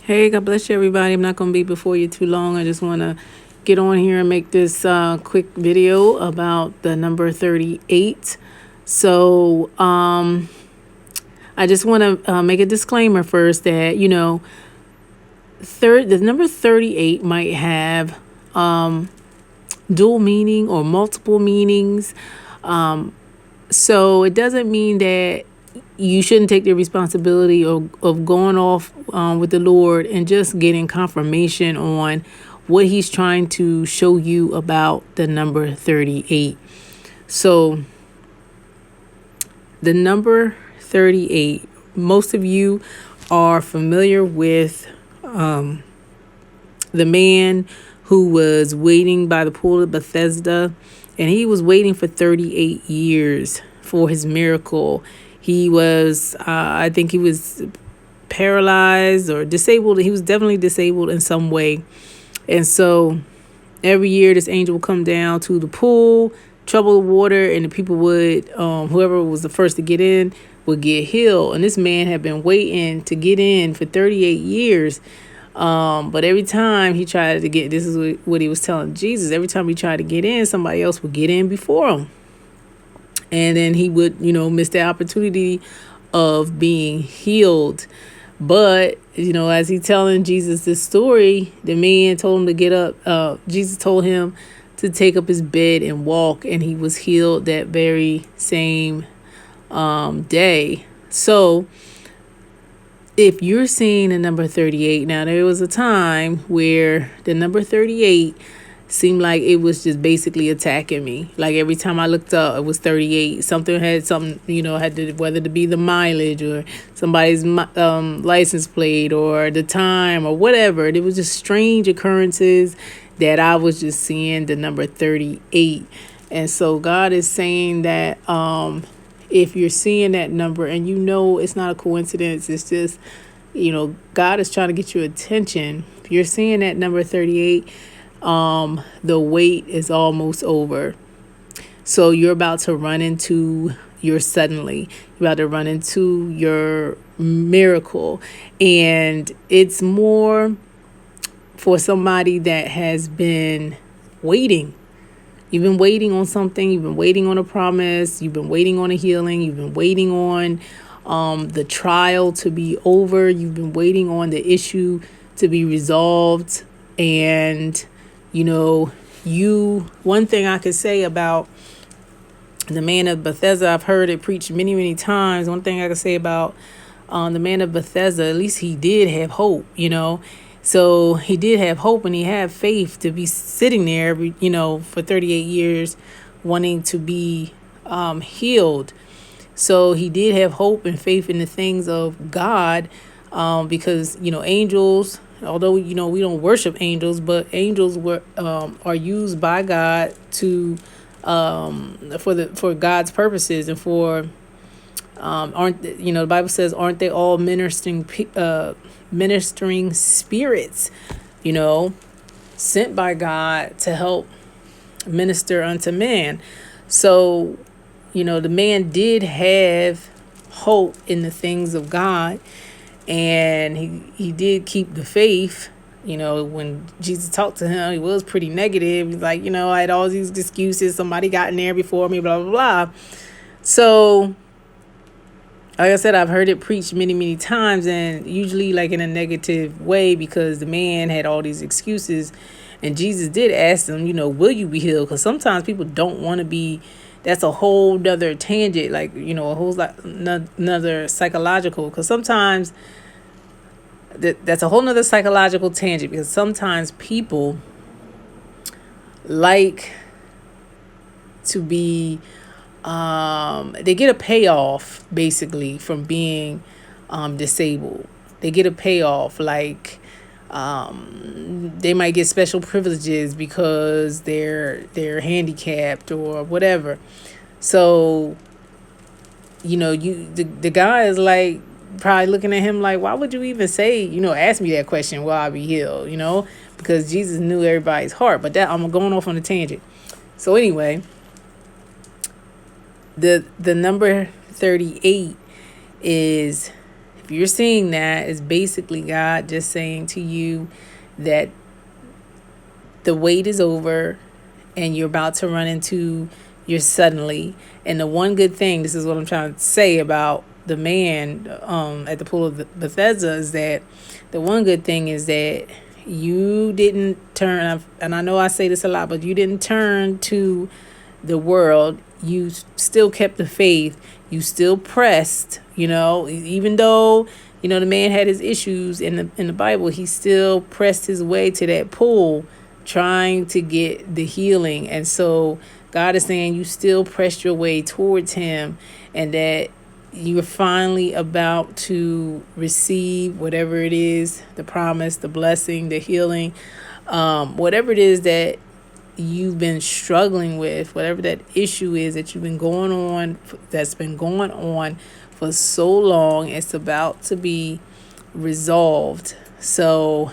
Hey, God bless you, everybody. I'm not going to be before you too long. I just want to get on here and make this quick video about the number 38. So, I just want to make a disclaimer first that, the number 38 might have dual meaning or multiple meanings. So it doesn't mean that you shouldn't take the responsibility of going off with the Lord and just getting confirmation on what he's trying to show you about the number 38. So the number 38, most of you are familiar with the man who was waiting by the pool of Bethesda, and he was waiting for 38 years for his miracle. He was, I think he was paralyzed or disabled. He was definitely disabled in some way. And so every year this angel would come down to the pool, trouble the water, and the people would, whoever was the first to get in would get healed. And this man had been waiting to get in for 38 years. But every time he tried to get, this is what he was telling Jesus, every time he tried to get in, somebody else would get in before him. And then he would, miss the opportunity of being healed. But, as he telling Jesus this story, the man told him to get up. Jesus told him to take up his bed and walk, and he was healed that very same day. So if you're seeing the number 38, now there was a time where the number 38 seemed like it was just basically attacking me. Like every time I looked up, it was 38. Something, had to, whether to be the mileage or somebody's license plate or the time or whatever. It was just strange occurrences that I was just seeing the number 38. And so God is saying that if you're seeing that number and it's not a coincidence, it's just, God is trying to get your attention. If you're seeing that number 38, the wait is almost over. So you're about to run into your suddenly. You're about to run into your miracle. And it's more for somebody that has been waiting. You've been waiting on something. You've been waiting on a promise. You've been waiting on a healing. You've been waiting on the trial to be over. You've been waiting on the issue to be resolved. And, one thing I could say about the man of Bethesda, I've heard it preached many, many times. One thing I could say about the man of Bethesda, at least he did have hope, So he did have hope and he had faith to be sitting there, for 38 years wanting to be healed. So he did have hope and faith in the things of God because, angels, although, we don't worship angels, but angels are used by God to for God's purposes and for the Bible says, aren't they all ministering spirits, sent by God to help minister unto man. So, the man did have hope in the things of God, and he did keep the faith. When Jesus talked to him, he was pretty negative. He's like, I had all these excuses. Somebody got in there before me, blah, blah, blah. So, like I said, I've heard it preached many, many times, and usually like in a negative way because the man had all these excuses. And Jesus did ask them, will you be healed? Because sometimes people don't want to be. That's a whole nother tangent, like, a whole another psychological. Because sometimes that's a whole nother psychological tangent because sometimes people like to be they get a payoff basically from being disabled. They get a payoff like they might get special privileges because they're handicapped or whatever. So the guy is like probably looking at him like, why would you even say, ask me that question, will I be healed? Because Jesus knew everybody's heart. But that I'm going off on a tangent. So anyway, the number 38 is If you're seeing that, it's basically God just saying to you that the wait is over and you're about to run into your suddenly. And the one good thing, this is what I'm trying to say about the man at the pool of Bethesda, is that the one good thing is that you didn't turn, and I know I say this a lot, but you didn't turn to the world. You still kept the faith. You still pressed, even though the man had his issues in the Bible, he still pressed his way to that pool trying to get the healing. And so God is saying you still pressed your way towards him, and that you're finally about to receive whatever it is, the promise, the blessing, the healing, whatever it is that you've been struggling with, whatever that issue is that that's been going on for so long. It's about to be resolved. So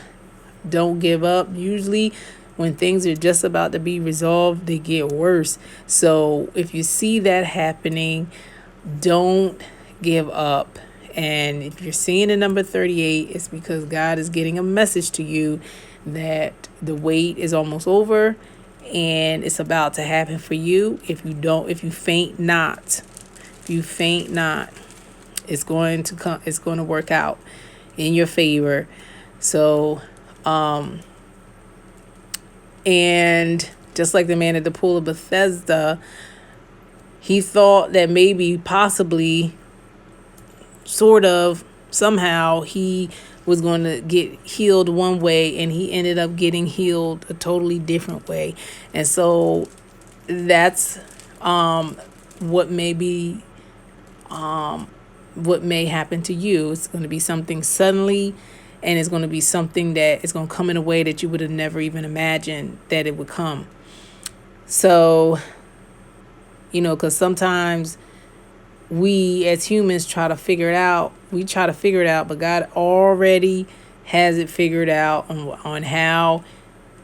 don't give up. Usually when things are just about to be resolved, they get worse. So if you see that happening, don't give up. And if you're seeing the number 38, it's because God is getting a message to you that the wait is almost over and it's about to happen for you. If you faint not, it's going to come, it's going to work out in your favor. So, and just like the man at the pool of Bethesda, he thought that maybe, possibly, sort of, somehow he was going to get healed one way, and he ended up getting healed a totally different way. And so that's what may be what may happen to you. It's going to be something suddenly, and it's going to be something that is going to come in a way that you would have never even imagined that it would come. So, because sometimes we as humans try to figure it out. But God already has it figured out on how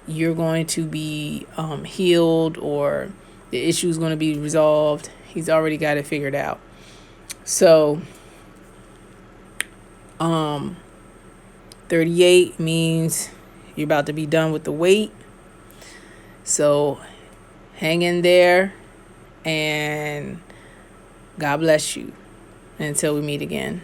you're going to be healed, or the issue is going to be resolved. He's already got it figured out. So 38 means you're about to be done with the wait. So hang in there, and God bless you until we meet again.